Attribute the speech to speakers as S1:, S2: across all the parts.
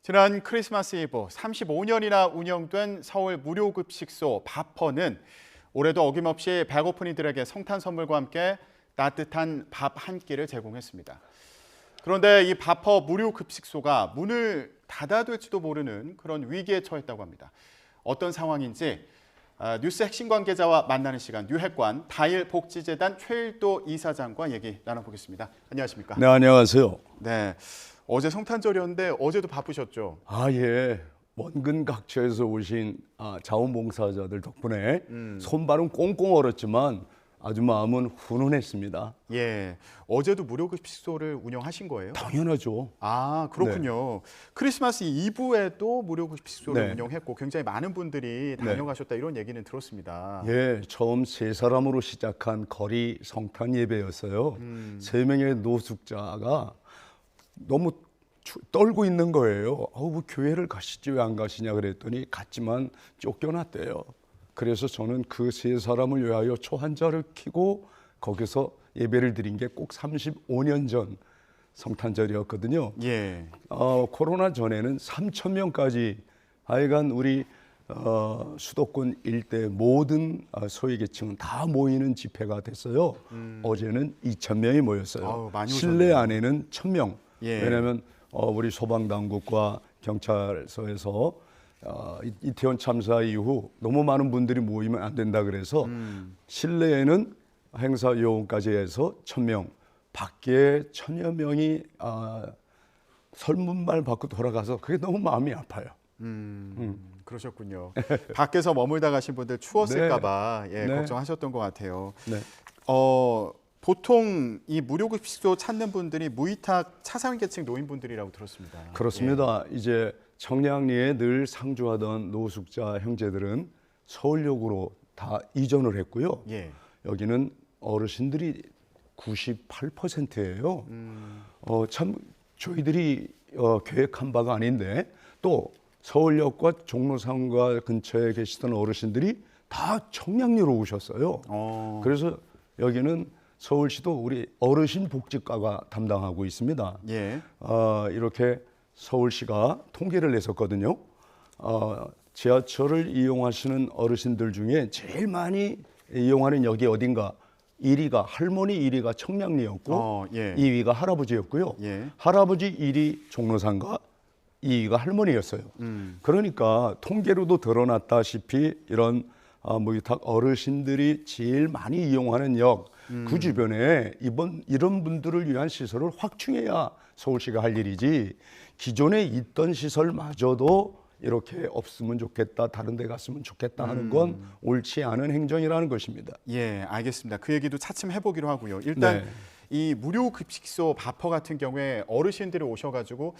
S1: 지난 크리스마스 이브 35년이나 운영된 서울 무료급식소 바퍼는 올해도 어김없이 배고픈 이들에게 성탄 선물과 함께 따뜻한 밥 한 끼를 제공했습니다. 그런데 이 바퍼 무료급식소가 문을 닫아야 될지도 모르는 그런 위기에 처했다고 합니다. 어떤 상황인지 뉴스 핵심 관계자와 만나는 시간, 뉴핵관 다일복지재단 최일도 이사장과 얘기 나눠보겠습니다. 안녕하십니까?
S2: 네, 안녕하세요.
S1: 네, 어제 성탄절이었는데 어제도 바쁘셨죠?
S2: 예. 먼 각처에서 오신 자원봉사자들 덕분에 손발은 꽁꽁 얼었지만 아주 마음은 훈훈했습니다.
S1: 예, 어제도 무료급식소를 운영하신 거예요?
S2: 당연하죠.
S1: 아, 그렇군요. 크리스마스 이브에도 무료급식소를
S2: 네.
S1: 운영했고 굉장히 많은 분들이 다녀가셨다 이런 얘기는 들었습니다.
S2: 예, 처음 세 사람으로 시작한 거리 성탄 예배였어요. 세 명의 노숙자가 너무 떨고 있는 거예요. 뭐 교회를 가시지 왜 안 가시냐 그랬더니 갔지만 쫓겨났대요. 그래서 저는 그 세 사람을 위하여 초 한자를 켜고 거기서 예배를 드린 게 꼭 35년 전 성탄절이었거든요.
S1: 예.
S2: 코로나 전에는 3,000명까지 하여간 우리 수도권 일대 모든 소외계층은 다 모이는 집회가 됐어요. 어제는 2,000명이 모였어요.
S1: 아우, 많이
S2: 실내
S1: 오셨네요.
S2: 안에는 1,000명.
S1: 예.
S2: 왜냐하면 우리 소방당국과 경찰서에서 이태원 참사 이후 너무 많은 분들이 모이면 안 된다 그래서 실내에는 행사 요원까지 해서 1,000명, 밖에 1,000여 명이 설문말 받고 돌아가서 그게 너무 마음이 아파요.
S1: 그러셨군요. 밖에서 머물다 가신 분들 추웠을까봐
S2: 네.
S1: 걱정하셨던 것 같아요.
S2: 네.
S1: 보통 이 무료급식소 찾는 분들이 무위탁 차상위계층 노인분들이라고 들었습니다.
S2: 그렇습니다. 이제 청량리에 늘 상주하던 노숙자 형제들은 서울역으로 다 이전을 했고요.
S1: 예.
S2: 여기는 어르신들이 98%예요. 참 저희들이 계획한 바가 아닌데 또 서울역과 종로상가 근처에 계시던 어르신들이 다 청량리로 오셨어요. 그래서 여기는 서울시도 우리 어르신 복지과가 담당하고 있습니다.
S1: 예.
S2: 이렇게 서울시가 통계를 냈었거든요. 지하철을 이용하시는 어르신들 중에 제일 많이 이용하는 역이 어딘가 1위가 할머니 1위가 청량리였고
S1: 예.
S2: 2위가 할아버지였고요.
S1: 예.
S2: 할아버지 1위 종로상가 2위가 할머니였어요. 그러니까 통계로도 드러났다시피 이런 무위탁 어르신들이 제일 많이 이용하는 역, 그 주변에 이런 분들을 위한 시설을 확충해야 서울시가 할 일이지 기존에 있던 시설마저도 이렇게 없으면 좋겠다, 다른 데 갔으면 좋겠다 하는 건 옳지 않은 행정이라는 것입니다.
S1: 예, 알겠습니다. 그 얘기도 차츰 해보기로 하고요. 일단
S2: 네.
S1: 이 무료급식소 바퍼 같은 경우에 어르신들이 오셔가지고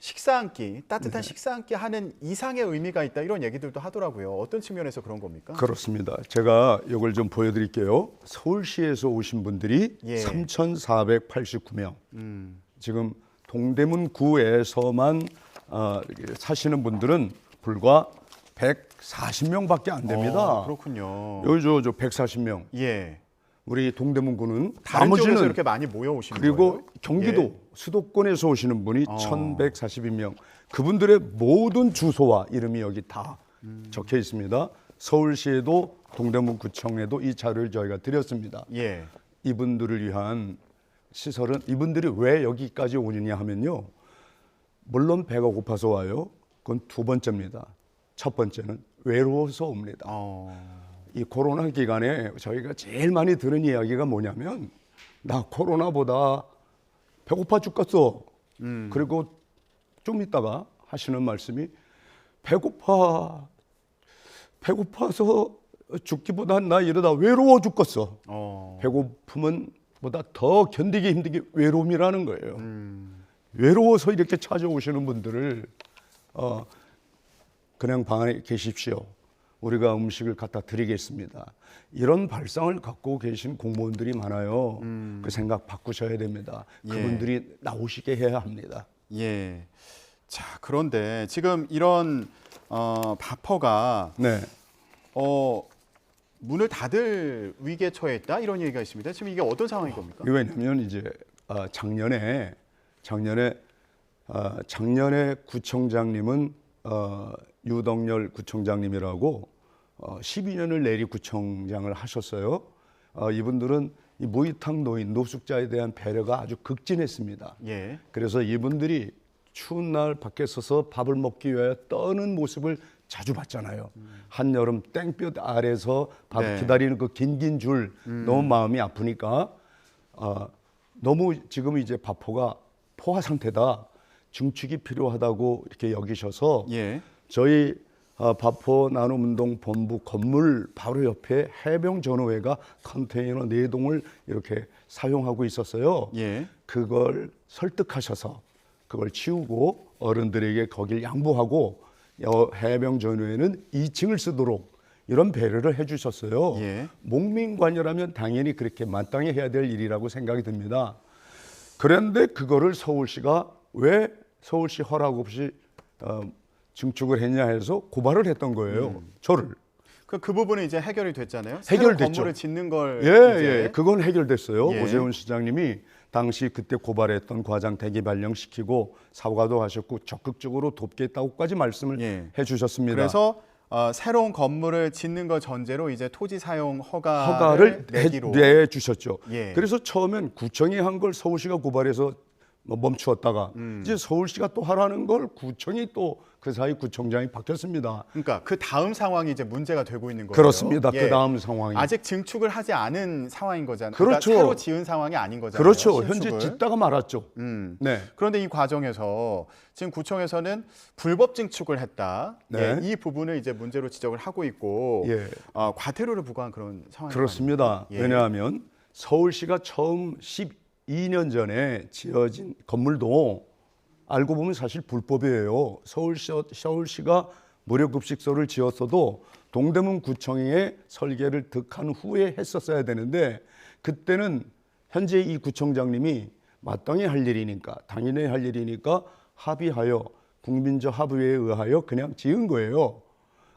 S1: 식사 한 끼, 따뜻한 식사 한 끼 하는 이상의 의미가 있다 이런 얘기들도 하더라고요. 어떤 측면에서 그런 겁니까?
S2: 그렇습니다. 제가 이걸 좀 보여드릴게요. 서울시에서 오신 분들이
S1: 예.
S2: 3,489명. 지금 동대문구에서만 사시는 분들은 불과 140명밖에 안 됩니다.
S1: 그렇군요.
S2: 여기 저 140명.
S1: 예.
S2: 우리 동대문구는
S1: 다른 쪽에서
S2: 나머지는
S1: 이렇게 많이 모여오시는
S2: 그리고
S1: 거예요?
S2: 경기도
S1: 예.
S2: 수도권에서 오시는 분이 1,142명. 그분들의 모든 주소와 이름이 여기 다 적혀 있습니다. 서울시에도 동대문구청에도 이 자료를 저희가 드렸습니다.
S1: 예.
S2: 이분들을 위한 시설은 이분들이 왜 여기까지 오느냐 하면요. 물론 배가 고파서 와요. 그건 두 번째입니다. 첫 번째는 외로워서 옵니다. 이 코로나 기간에 저희가 제일 많이 들은 이야기가 뭐냐면 나 코로나보다 배고파 죽겠어. 그리고 좀 있다가 하시는 말씀이 배고파서 죽기보단 나 이러다 외로워 죽겠어. 배고픔은 보다 더 견디기 힘들게 외로움이라는 거예요. 외로워서 이렇게 찾아오시는 분들을 그냥 방 안에 계십시오. 우리가 음식을 갖다 드리겠습니다. 이런 발상을 갖고 계신 공무원들이 많아요. 그 생각 바꾸셔야 됩니다. 그분들이 나오시게 해야 합니다.
S1: 예. 자, 그런데 지금 이런 바퍼가
S2: 네.
S1: 문을 닫을 위기에 처했다 이런 얘기가 있습니다. 지금 이게 어떤 상황인 겁니까?
S2: 왜냐하면 이제 작년에 작년에 구청장님은 유덕열 구청장님이라고 12년을 내리 구청장을 하셨어요. 이분들은 이 모이탕 노인, 노숙자에 대한 배려가 아주 극진했습니다.
S1: 예.
S2: 그래서 이분들이 추운 날 밖에 서서 밥을 먹기 위해 떠는 모습을 자주 봤잖아요. 한여름 땡볕 아래서 밥
S1: 네.
S2: 기다리는 그 긴긴 줄 너무 마음이 아프니까 너무 지금 이제 바포가 포화 상태다. 증축이 필요하다고 이렇게 여기셔서
S1: 예.
S2: 저희 바포 나눔운동 본부 건물 바로 옆에 해병 전우회가 컨테이너 4동을 이렇게 사용하고 있었어요.
S1: 예.
S2: 그걸 설득하셔서 그걸 치우고 어른들에게 거길 양보하고 해병 전우회는 2층을 쓰도록 이런 배려를 해주셨어요.
S1: 예.
S2: 목민관여라면 당연히 그렇게 마땅히 해야 될 일이라고 생각이 듭니다. 그런데 그거를 서울시가 왜 서울시 허락 없이 증축을 했냐 해서 고발을 했던 거예요. 저를.
S1: 그 부분은 이제 해결이 됐잖아요.
S2: 해결됐죠.
S1: 새로 건물을 짓는 걸
S2: 예, 그건 해결됐어요.
S1: 예.
S2: 오세훈 시장님이 당시 그때 고발했던 과장 대기 발령시키고 사과도 하셨고 적극적으로 돕겠다고까지 말씀을
S1: 예.
S2: 해주셨습니다.
S1: 그래서 새로운 건물을 짓는 걸 전제로 이제 토지 사용 허가를
S2: 허가를
S1: 내기로
S2: 내주셨죠.
S1: 예.
S2: 그래서 처음엔 구청이 한 걸 서울시가 고발해서 멈추었다가 이제 서울시가 또 하라는 걸 구청이 또 그 사이 구청장이 바뀌었습니다.
S1: 그러니까 그 다음 상황이 이제 문제가 되고 있는 거예요.
S2: 그렇습니다.
S1: 예.
S2: 그 다음 상황이.
S1: 아직 증축을 하지 않은 상황인 거잖아요.
S2: 그렇죠.
S1: 그러니까 새로 지은 상황이 아닌 거잖아요.
S2: 그렇죠.
S1: 신축을.
S2: 현재 짓다가 말았죠. 네.
S1: 그런데 이 과정에서 지금 구청에서는 불법 증축을 했다.
S2: 네.
S1: 예, 이 부분을 이제 문제로 지적을 하고 있고
S2: 예.
S1: 과태료를 부과한 그런 상황이
S2: 그렇습니다.
S1: 예.
S2: 왜냐하면 서울시가 처음 12년 전에 지어진 건물도 알고 보면 사실 불법이에요. 서울시가 무료급식소를 지었어도 동대문 구청의 설계를 득한 후에 했었어야 되는데 그때는 현재 이 구청장님이 마땅히 할 일이니까 당연히 할 일이니까 합의하여 국민적 합의에 의하여 그냥 지은 거예요.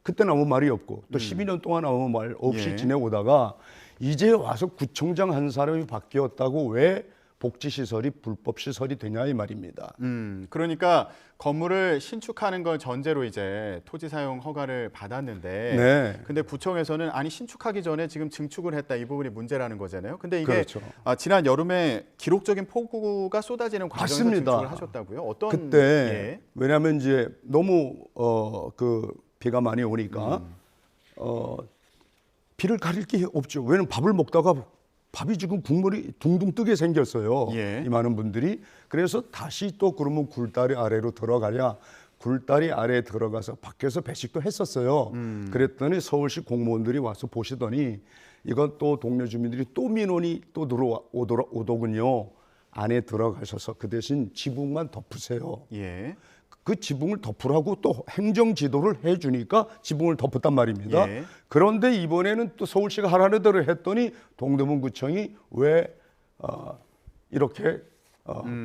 S2: 그때는 아무 말이 없고 또 12년 동안 아무 말 없이
S1: 예.
S2: 지내오다가 이제 와서 구청장 한 사람이 바뀌었다고 왜 복지시설이 불법시설이 되냐 이 말입니다.
S1: 그러니까 건물을 신축하는 걸 전제로 이제 토지 사용 허가를 받았는데
S2: 네.
S1: 근데 구청에서는 아니 신축하기 전에 지금 증축을 했다 이 부분이 문제라는 거잖아요. 근데 이게
S2: 그렇죠.
S1: 지난 여름에 기록적인 폭우가 쏟아지는 과정에서
S2: 맞습니다.
S1: 증축을 하셨다고요? 어떤
S2: 그때
S1: 예.
S2: 왜냐하면 이제 너무 그 비가 많이 오니까 비를 가릴 게 없죠. 왜냐면 밥을 먹다가 밥이 지금 국물이 둥둥 뜨게 생겼어요.
S1: 예.
S2: 이 많은 분들이. 그래서 다시 또 그러면 굴다리 아래로 들어가랴. 굴다리 아래에 들어가서 밖에서 배식도 했었어요. 그랬더니 서울시 공무원들이 와서 보시더니 이건 또 동네 주민들이 또 민원이 또 들어오더군요. 안에 들어가셔서 그 대신 지붕만 덮으세요.
S1: 예.
S2: 그 지붕을 덮으라고 또 행정 지도를 해주니까 지붕을 덮었단 말입니다.
S1: 예.
S2: 그런데 이번에는 또 서울시가 하라는 대로 했더니 동대문구청이 왜 이렇게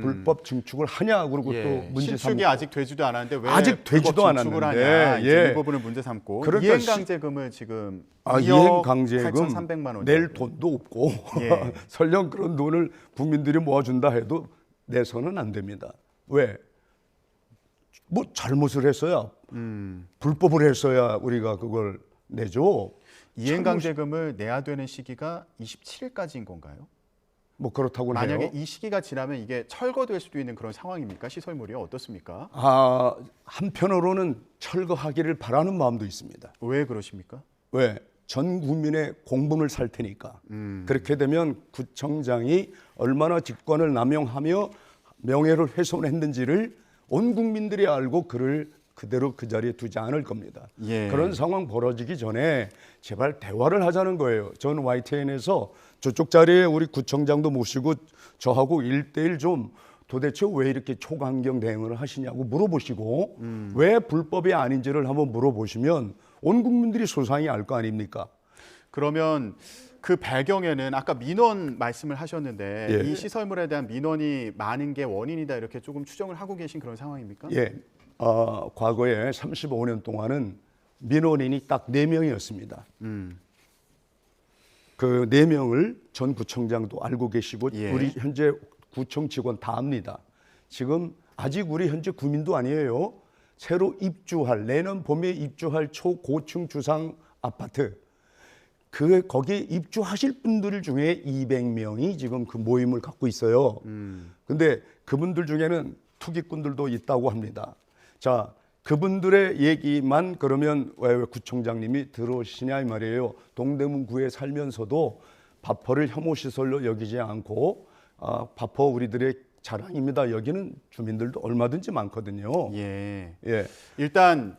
S2: 불법 증축을 하냐 그러고
S1: 예.
S2: 또 문제
S1: 신축이
S2: 삼고
S1: 아직 되지도 않았는데 왜
S2: 아직 되지도
S1: 불법 증축을
S2: 않았는데,
S1: 하냐 이제
S2: 예.
S1: 이 부분을 문제 삼고
S2: 그러니까
S1: 이행강제금을 지금
S2: 이행강제금
S1: 8,300만 원
S2: 낼 돈도 없고
S1: 예.
S2: 설령 그런 돈을 국민들이 모아준다 해도 내서는 안 됩니다. 왜? 뭐 잘못을 했어야 불법을 했어야 우리가 그걸 내죠.
S1: 이행강제금을 내야 되는 시기가 27일까지인 건가요?
S2: 뭐 그렇다고
S1: 만약에
S2: 해요.
S1: 이 시기가 지나면 이게 철거될 수도 있는 그런 상황입니까? 시설물이 어떻습니까?
S2: 한편으로는 철거하기를 바라는 마음도 있습니다.
S1: 왜 그러십니까?
S2: 왜? 전 국민의 공분을 살 테니까. 그렇게 되면 구청장이 얼마나 직권을 남용하며 명예를 훼손했는지를 온 국민들이 알고 그를 그대로 그 자리에 두지 않을 겁니다.
S1: 예.
S2: 그런 상황 벌어지기 전에 제발 대화를 하자는 거예요. 저는 YTN에서 저쪽 자리에 우리 구청장도 모시고 저하고 1대1 좀 도대체 왜 이렇게 초강경 대응을 하시냐고 물어보시고 왜 불법이 아닌지를 한번 물어보시면 온 국민들이 소상히 알 거 아닙니까?
S1: 그러면 그 배경에는 아까 민원 말씀을 하셨는데
S2: 예.
S1: 이 시설물에 대한 민원이 많은 게 원인이다 이렇게 조금 추정을 하고 계신 그런 상황입니까?
S2: 예, 과거에 35년 동안은 민원인이 딱 4명이었습니다. 그 4명을 전 구청장도 알고 계시고
S1: 예.
S2: 우리 현재 구청 직원 다 압니다. 지금 아직 우리 현재 구민도 아니에요. 새로 입주할 내년 봄에 입주할 초고층 주상 아파트 거기에 입주하실 분들 중에 200명이 지금 그 모임을 갖고 있어요. 근데 그분들 중에는 투기꾼들도 있다고 합니다. 자, 그분들의 얘기만 그러면 왜 구청장님이 들어오시냐 이 말이에요. 동대문구에 살면서도 밥퍼를 혐오시설로 여기지 않고 밥퍼 우리들의 자랑입니다. 여기는 주민들도 얼마든지 많거든요.
S1: 예.
S2: 예.
S1: 일단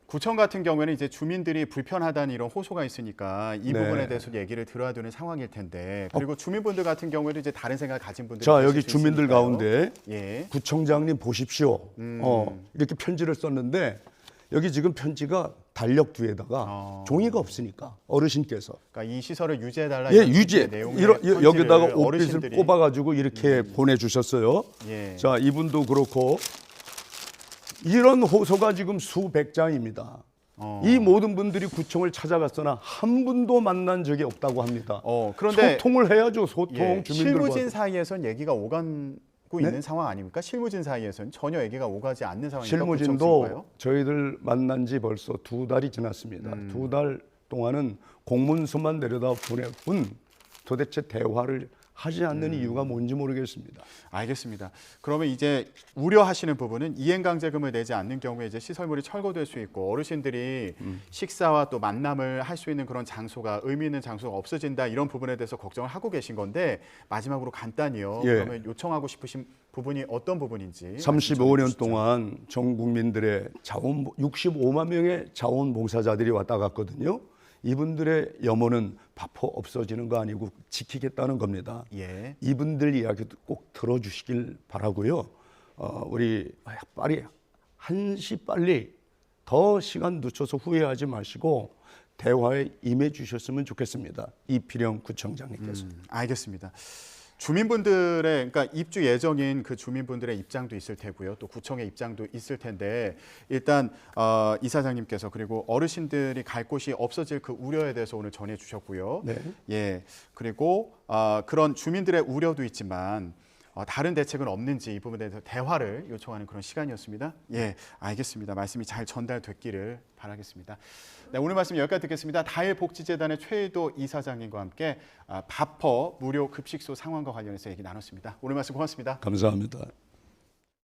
S1: 구청 같은 경우에는 이제 주민들이 불편하다는 이런 호소가 있으니까 이
S2: 네.
S1: 부분에 대해서 얘기를 들어야 되는 상황일 텐데 그리고 주민분들 같은 경우에는 이제 다른 생각을 가진 분들이
S2: 자,
S1: 계실
S2: 여기
S1: 수
S2: 주민들
S1: 있으니까요.
S2: 가운데
S1: 예.
S2: 구청장님 보십시오. 이렇게 편지를 썼는데 여기 지금 편지가 달력 뒤에다가 종이가 없으니까 어르신께서
S1: 그러니까 이 시설을 유지해달라.
S2: 예,
S1: 이런
S2: 유지
S1: 내용의
S2: 이런
S1: 편지를
S2: 여기다가 옷빗을
S1: 어르신들이
S2: 꼽아가지고 이렇게 보내주셨어요.
S1: 예.
S2: 자, 이분도 그렇고 이런 호소가 지금 수백 장입니다. 이 모든 분들이 구청을 찾아갔으나 한 분도 만난 적이 없다고 합니다.
S1: 그런데
S2: 소통을 해야죠. 소통
S1: 예,
S2: 주민들과.
S1: 실무진 사이에선 얘기가 오가고
S2: 네?
S1: 있는 상황 아닙니까? 실무진 사이에서는 전혀 얘기가 오가지 않는 상황입니까?
S2: 실무진도
S1: 구청수인가요?
S2: 저희들 만난 지 벌써 2달이 지났습니다. 2달 동안은 공문서만 내려다 보내뿐 도대체 대화를 하지 않는 이유가 뭔지 모르겠습니다.
S1: 알겠습니다. 그러면 이제 우려하시는 부분은 이행강제금을 내지 않는 경우에 이제 시설물이 철거될 수 있고 어르신들이 식사와 또 만남을 할 수 있는 그런 장소가 의미 있는 장소가 없어진다 이런 부분에 대해서 걱정을 하고 계신 건데 마지막으로 간단히요.
S2: 예.
S1: 그러면 요청하고 싶으신 부분이 어떤 부분인지
S2: 35년 동안 전 국민들의 65만 명의 자원봉사자들이 왔다 갔거든요. 이분들의 염원은 밥퍼 없어지는 거 아니고 지키겠다는 겁니다.
S1: 예.
S2: 이분들 이야기도 꼭 들어주시길 바라고요. 우리 빨리 한시 빨리 더 시간 늦춰서 후회하지 마시고 대화에 임해 주셨으면 좋겠습니다. 이필영 구청장님께서.
S1: 알겠습니다. 주민분들의 그러니까 입주 예정인 그 주민분들의 입장도 있을 테고요. 또 구청의 입장도 있을 텐데 일단 이사장님께서 그리고 어르신들이 갈 곳이 없어질 그 우려에 대해서 오늘 전해 주셨고요.
S2: 네.
S1: 예. 그리고 그런 주민들의 우려도 있지만 다른 대책은 없는지 이 부분에 대해서 대화를 요청하는 그런 시간이었습니다. 예, 알겠습니다. 말씀이 잘 전달됐기를 바라겠습니다. 네, 오늘 말씀 여기까지 듣겠습니다. 다일복지재단의 최일도 이사장님과 함께 밥퍼 무료 급식소 상황과 관련해서 얘기 나눴습니다. 오늘 말씀 고맙습니다.
S2: 감사합니다.